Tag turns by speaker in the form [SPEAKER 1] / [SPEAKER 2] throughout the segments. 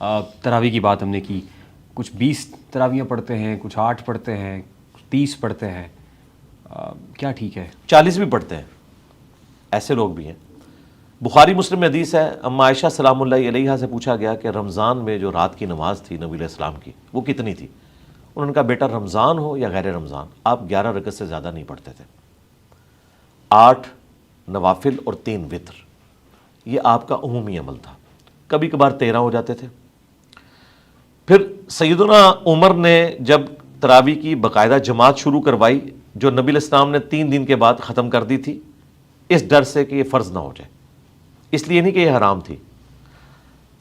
[SPEAKER 1] تراویح کی بات ہم نے کی، کچھ 20 تراویحیں پڑھتے ہیں، کچھ 8 پڑھتے ہیں، 30 پڑھتے ہیں، کیا ٹھیک ہے؟
[SPEAKER 2] 40 بھی پڑھتے ہیں، ایسے لوگ بھی ہیں۔ بخاری مسلم میں حدیث ہے، اما عائشہ سلام اللہ علیہا سے پوچھا گیا کہ رمضان میں جو رات کی نماز تھی نبی علیہ السلام کی وہ کتنی تھی؟ انہوں نے کہا بیٹا رمضان ہو یا غیر رمضان آپ 11 رکعت سے زیادہ نہیں پڑھتے تھے، 8 نوافل اور 3 وتر، یہ آپ کا عمومی عمل تھا، کبھی کبھار 13 ہو جاتے تھے۔ پھر سیدنا عمر نے جب تراویح کی باقاعدہ جماعت شروع کروائی جو نبی علیہ السلام نے 3 دن کے بعد ختم کر دی تھی، اس ڈر سے کہ یہ فرض نہ ہو جائے، اس لیے نہیں کہ یہ حرام تھی۔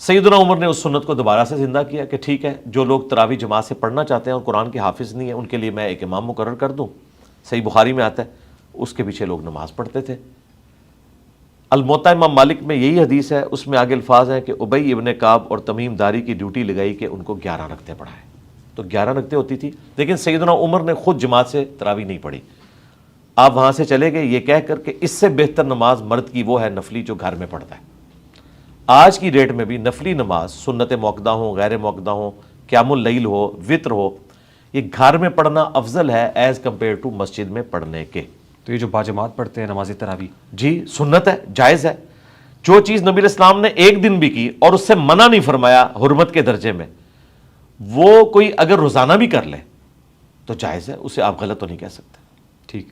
[SPEAKER 2] سیدنا عمر نے اس سنت کو دوبارہ سے زندہ کیا کہ ٹھیک ہے جو لوگ تراویح جماعت سے پڑھنا چاہتے ہیں اور قرآن کے حافظ نہیں ہیں ان کے لیے میں ایک امام مقرر کر دوں۔ صحیح بخاری میں آتا ہے اس کے پیچھے لوگ نماز پڑھتے تھے۔ الموطا امام مالک میں یہی حدیث ہے، اس میں آگے الفاظ ہیں کہ ابی ابن کعب اور تمیم داری کی ڈیوٹی لگائی کہ ان کو 11 رکعتیں پڑھائیں، تو 11 رکعتیں ہوتی تھی، لیکن سیدنا عمر نے خود جماعت سے تراویح نہیں پڑھی، آپ وہاں سے چلے گئے یہ کہہ کر کہ اس سے بہتر نماز مرد کی وہ ہے نفلی جو گھر میں پڑھتا ہے۔ آج کی ڈیٹ میں بھی نفلی نماز سنت موقدہ ہوں، غیر موقدہ ہوں، قیام اللیل ہو، وطر ہو، یہ گھر میں پڑھنا افضل ہے ایز کمپیئر ٹو مسجد میں پڑھنے کے۔
[SPEAKER 1] تو یہ جو باجماعت پڑھتے ہیں نماز تراویح،
[SPEAKER 2] جی سنت ہے، جائز ہے۔ جو چیز نبی علیہ السلام نے ایک دن بھی کی اور اس سے منع نہیں فرمایا حرمت کے درجے میں، وہ کوئی اگر روزانہ بھی کر لے تو جائز ہے، اسے آپ غلط تو نہیں کہہ سکتے۔
[SPEAKER 1] ٹھیک۔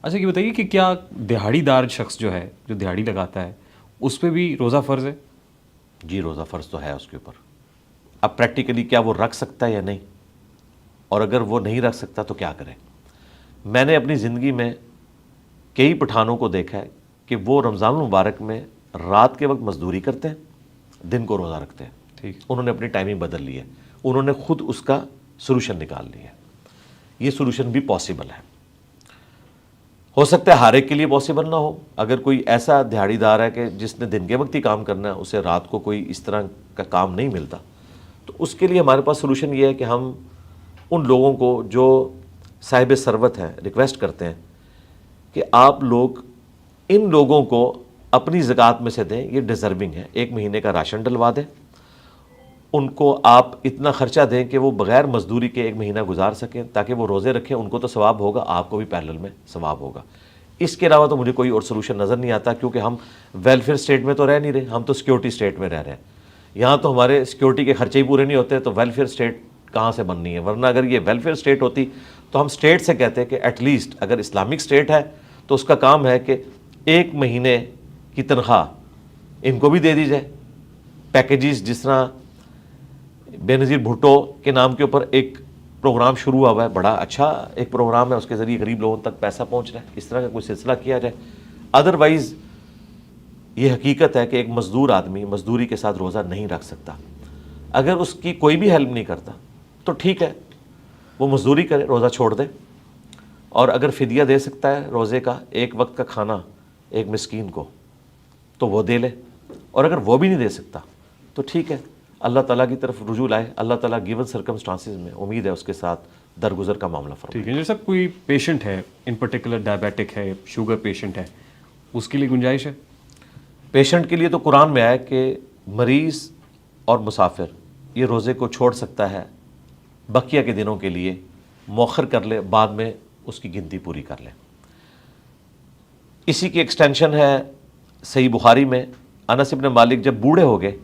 [SPEAKER 1] اچھا یہ بتائیے کہ کیا دہاڑی دار شخص جو ہے جو دہاڑی لگاتا ہے اس پہ بھی روزہ فرض ہے؟
[SPEAKER 2] جی روزہ فرض تو ہے اس کے اوپر، اب پریکٹیکلی کیا وہ رکھ سکتا ہے یا نہیں، اور اگر وہ نہیں رکھ سکتا تو کیا کرے۔ میں نے اپنی زندگی میں کئی پٹھانوں کو دیکھا ہے کہ وہ رمضان المبارک میں رات کے وقت مزدوری کرتے ہیں، دن کو روزہ رکھتے ہیں۔
[SPEAKER 1] ٹھیک،
[SPEAKER 2] انہوں نے اپنی ٹائمنگ بدل لی ہے، انہوں نے خود اس کا سولوشن نکال لیا ہے۔ یہ سولوشن بھی پاسبل ہے، ہو سکتا ہے ہر ایک کے لیے پاسبل نہ ہو۔ اگر کوئی ایسا دہاڑی دار ہے کہ جس نے دن کے وقت ہی کام کرنا ہے، اسے رات کو کوئی اس طرح کا کام نہیں ملتا، تو اس کے لیے ہمارے پاس سولوشن یہ ہے کہ ہم ان لوگوں کو جو صاحب ثروت ہیں ریکویسٹ کرتے ہیں کہ آپ لوگ ان لوگوں کو اپنی زکوٰۃ میں سے دیں، یہ ڈیزرونگ ہے، 1 مہینے کا راشن ڈلوا دیں، ان کو آپ اتنا خرچہ دیں کہ وہ بغیر مزدوری کے 1 مہینہ گزار سکیں، تاکہ وہ روزے رکھیں، ان کو تو ثواب ہوگا، آپ کو بھی پیرلل میں ثواب ہوگا۔ اس کے علاوہ تو مجھے کوئی اور سولوشن نظر نہیں آتا، کیونکہ ہم ویلفیئر اسٹیٹ میں تو رہ نہیں رہے، ہم تو سیکورٹی اسٹیٹ میں رہ رہے ہیں۔ یہاں تو ہمارے سیکورٹی کے خرچے ہی پورے نہیں ہوتے، تو ویلفیئر اسٹیٹ کہاں سے بننی ہے؟ ورنہ اگر یہ ویلفیئر اسٹیٹ ہوتی تو ہم اسٹیٹ سے کہتے کہ ایٹ لیسٹ اگر اسلامک اسٹیٹ ہے تو اس کا کام ہے کہ 1 مہینے کی تنخواہ ان کو بھی دے دی جائے۔ پیکیجز جس طرح بے نظیر بھٹو کے نام کے اوپر ایک پروگرام شروع ہوا ہے، بڑا اچھا ایک پروگرام ہے، اس کے ذریعے غریب لوگوں تک پیسہ پہنچ رہا ہے، اس طرح کا کوئی سلسلہ کیا جائے۔ ادروائز یہ حقیقت ہے کہ ایک مزدور آدمی مزدوری کے ساتھ روزہ نہیں رکھ سکتا، اگر اس کی کوئی بھی ہیلپ نہیں کرتا تو ٹھیک ہے وہ مزدوری کرے، روزہ چھوڑ دے، اور اگر فدیہ دے سکتا ہے روزے کا 1 وقت کا کھانا ایک مسکین کو تو وہ دے لے، اور اگر وہ بھی نہیں دے سکتا تو ٹھیک ہے اللہ تعالیٰ کی طرف رجوع لائے، اللہ تعالیٰ گیون سرکمسٹانسز میں امید ہے اس کے ساتھ درگزر کا معاملہ فرمائے۔
[SPEAKER 1] ٹھیک ہے۔ جیسا کوئی پیشنٹ ہے ان پرٹیکولر ڈائبیٹک ہے، شوگر پیشنٹ ہے، اس کے لیے گنجائش ہے؟
[SPEAKER 2] پیشنٹ کے لیے تو قرآن میں آیا کہ مریض اور مسافر یہ روزے کو چھوڑ سکتا ہے، بقیہ کے دنوں کے لیے مؤخر کر لے، بعد میں اس کی گنتی پوری کر لے۔ اسی کی ایکسٹینشن ہے صحیح بخاری میں، انس بن مالک جب بوڑھے ہو گئے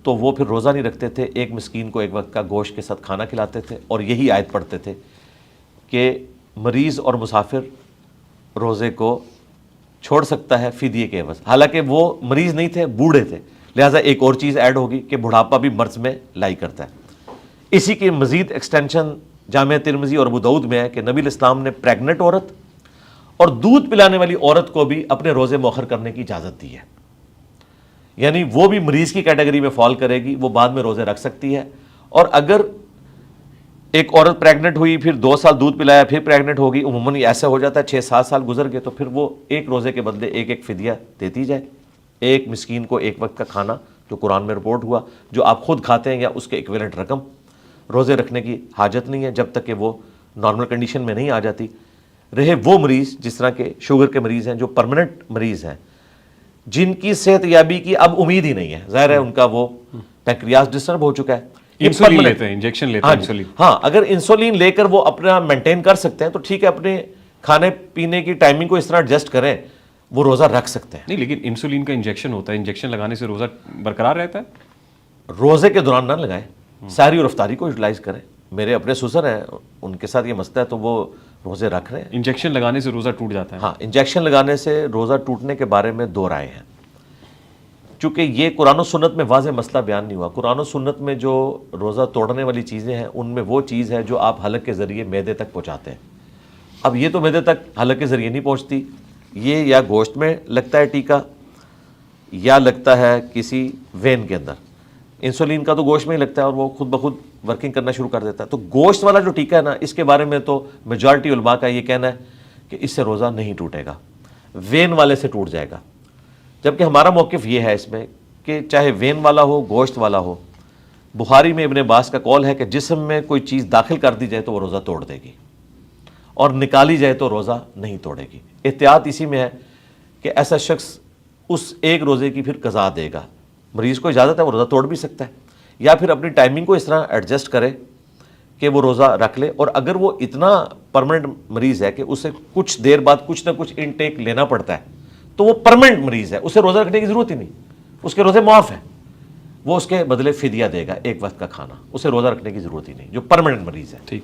[SPEAKER 2] تو وہ پھر روزہ نہیں رکھتے تھے، ایک مسکین کو 1 وقت کا گوشت کے ساتھ کھانا کھلاتے تھے، اور یہی آیت پڑھتے تھے کہ مریض اور مسافر روزے کو چھوڑ سکتا ہے فدیے کے عوض۔ حالانکہ وہ مریض نہیں تھے، بوڑھے تھے، لہٰذا ایک اور چیز ایڈ ہوگی کہ بڑھاپا بھی مرض میں لائی کرتا ہے۔ اسی کی مزید ایکسٹینشن جامع ترمذی اور ابو داؤد میں ہے کہ نبی علیہ السلام نے پریگننٹ عورت اور دودھ پلانے والی عورت کو بھی اپنے روزے مؤخر کرنے کی اجازت دی ہے، یعنی وہ بھی مریض کی کیٹیگری میں فال کرے گی، وہ بعد میں روزے رکھ سکتی ہے۔ اور اگر ایک عورت پریگننٹ ہوئی، پھر 2 سال دودھ پلایا، پھر پریگننٹ ہوگی، عموماً ایسا ہو جاتا ہے 6-7 سال گزر گئے، تو پھر وہ ایک روزے کے بدلے ایک فدیہ دیتی جائے، ایک مسکین کو 1 وقت کا کھانا، جو قرآن میں رپورٹ ہوا، جو آپ خود کھاتے ہیں یا اس کے ایکویلنٹ رقم۔ روزے رکھنے کی حاجت نہیں ہے جب تک کہ وہ نارمل کنڈیشن میں نہیں آ جاتی۔ رہے وہ مریض جس طرح کے شوگر کے مریض ہیں جو پرماننٹ مریض ہیں، جن کی صحت یابی کی اب امید ہی نہیں ہے، ظاہر ہے ان کا وہ پینکریاس ڈسٹرب ہو چکا ہے.
[SPEAKER 1] انسولین لیتے ہیں، انجیکشن لیتے ہیں انسولین.
[SPEAKER 2] ہاں اگر انسولین لے کر وہ اپنا مینٹین کر سکتے ہیں تو ٹھیک ہے، اپنے کھانے پینے کی ٹائمنگ کو اس طرح ایڈجسٹ کریں، وہ روزہ رکھ سکتے ہیں.
[SPEAKER 1] نہیں لیکن انسولین کا انجیکشن ہوتا ہے، انجیکشن لگانے سے روزہ برقرار رہتا ہے؟
[SPEAKER 2] روزے کے دوران نہ لگائیں، سحری اور افطاری کو یوٹیلائز کریں. میرے اپنے سسر ہیں، ان کے ساتھ یہ مسئلہ ہے تو وہ روزے رکھ رہے ہیں.
[SPEAKER 1] انجیکشن لگانے سے روزہ ٹوٹ جاتا ہے؟
[SPEAKER 2] ہاں، انجیکشن لگانے سے روزہ ٹوٹنے کے بارے میں دو رائے ہیں. چونکہ یہ قرآن و سنت میں واضح مسئلہ بیان نہیں ہوا. قرآن و سنت میں جو روزہ توڑنے والی چیزیں ہیں ان میں وہ چیز ہے جو آپ حلق کے ذریعے معدے تک پہنچاتے ہیں. اب یہ تو معدے تک حلق کے ذریعے نہیں پہنچتی، یہ یا گوشت میں لگتا ہے ٹیکا یا لگتا ہے کسی وین کے اندر. انسولین کا تو گوشت میں ہی لگتا ہے اور وہ خود بخود ورکنگ کرنا شروع کر دیتا ہے. تو گوشت والا جو ٹیکا ہے نا، اس کے بارے میں تو میجورٹی علماء کا یہ کہنا ہے کہ اس سے روزہ نہیں ٹوٹے گا، وین والے سے ٹوٹ جائے گا. جبکہ ہمارا موقف یہ ہے اس میں کہ چاہے وین والا ہو گوشت والا ہو، بخاری میں ابن عباس کا قول ہے کہ جسم میں کوئی چیز داخل کر دی جائے تو وہ روزہ توڑ دے گی اور نکالی جائے تو روزہ نہیں توڑے گی. احتیاط اسی میں ہے کہ ایسا شخص اس ایک روزے کی پھر قضا دے گا. مریض کو اجازت ہے وہ روزہ توڑ بھی سکتا ہے، یا پھر اپنی ٹائمنگ کو اس طرح ایڈجسٹ کرے کہ وہ روزہ رکھ لے. اور اگر وہ اتنا پرماننٹ مریض ہے کہ اسے کچھ دیر بعد کچھ نہ کچھ انٹیک لینا پڑتا ہے تو وہ پرماننٹ مریض ہے، اسے روزہ رکھنے کی ضرورت ہی نہیں، اس کے روزے معاف ہیں. وہ اس کے بدلے فدیہ دے گا ایک وقت کا کھانا، اسے روزہ رکھنے کی ضرورت ہی نہیں جو پرماننٹ مریض ہے.
[SPEAKER 1] ٹھیک.